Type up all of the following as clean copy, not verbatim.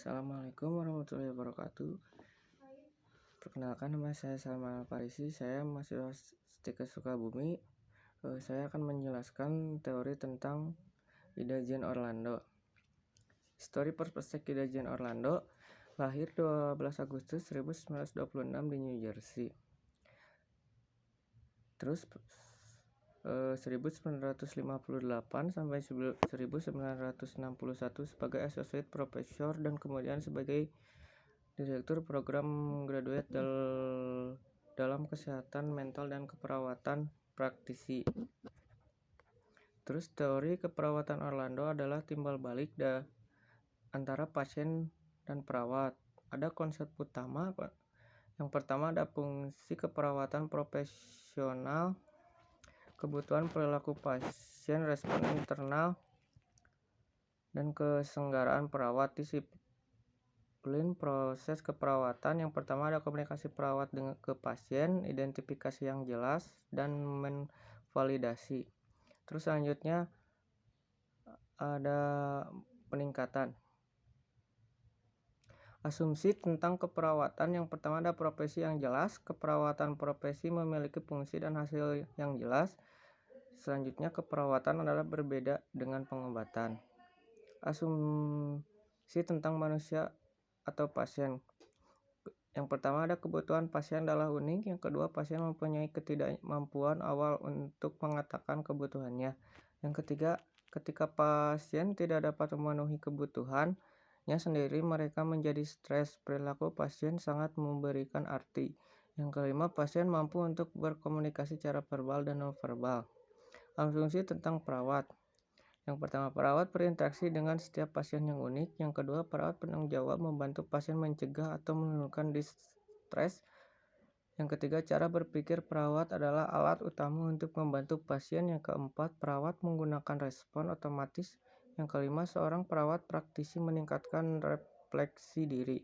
Assalamualaikum warahmatullahi wabarakatuh. Perkenalkan, nama saya Salman Al-Farisi. Saya mahasiswa Stikes Sukabumi. Saya akan menjelaskan teori tentang Ida Jane Orlando. Story perspective Ida Jane Orlando lahir 12 Agustus 1926 di New Jersey. Terus 1958 sampai 1961 sebagai associate professor dan kemudian sebagai direktur program graduate dalam kesehatan mental dan keperawatan praktisi. Terus teori keperawatan Orlando adalah timbal balik antara pasien dan perawat. Ada konsep utama. Yang pertama ada fungsi keperawatan profesional, kebutuhan perilaku pasien, respon internal, dan kesenggaraan perawat. Disiplin proses keperawatan. Yang pertama ada komunikasi perawat ke pasien, identifikasi yang jelas, dan validasi. Terus selanjutnya ada peningkatan. Asumsi tentang keperawatan. Yang pertama ada profesi yang jelas. Keperawatan profesi memiliki fungsi dan hasil yang jelas. Selanjutnya keperawatan adalah berbeda dengan pengobatan. Asumsi tentang manusia atau pasien. Yang pertama ada kebutuhan pasien adalah unik. Yang kedua, pasien mempunyai ketidakmampuan awal untuk mengatakan kebutuhannya. Yang ketiga, ketika pasien tidak dapat memenuhi kebutuhannya sendiri, mereka menjadi stres. Perilaku pasien sangat memberikan arti. Yang kelima, pasien mampu untuk berkomunikasi secara verbal dan non-verbal. Asumsi tentang perawat. Yang pertama, perawat berinteraksi dengan setiap pasien yang unik. Yang kedua, perawat bertanggung jawab membantu pasien mencegah atau menurunkan stres. Yang ketiga, cara berpikir perawat adalah alat utama untuk membantu pasien. Yang keempat, perawat menggunakan respon otomatis. Yang kelima, seorang perawat praktisi meningkatkan refleksi diri.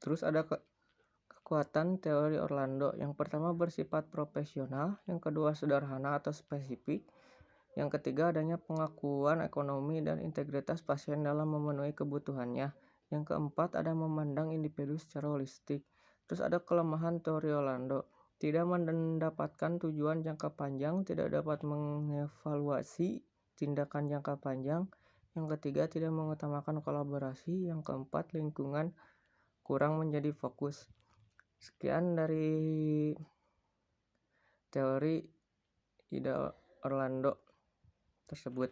Terus ada kekuatan teori Orlando. Yang pertama bersifat profesional, yang kedua sederhana atau spesifik, yang ketiga adanya pengakuan ekonomi dan integritas pasien dalam memenuhi kebutuhannya, yang keempat ada memandang individu secara holistik. Terus ada kelemahan teori Orlando. Tidak mendapatkan tujuan jangka panjang, tidak dapat mengevaluasi tindakan jangka panjang. Yang ketiga tidak mengutamakan kolaborasi. Yang keempat lingkungan kurang menjadi fokus. Sekian dari teori Ida Orlando tersebut.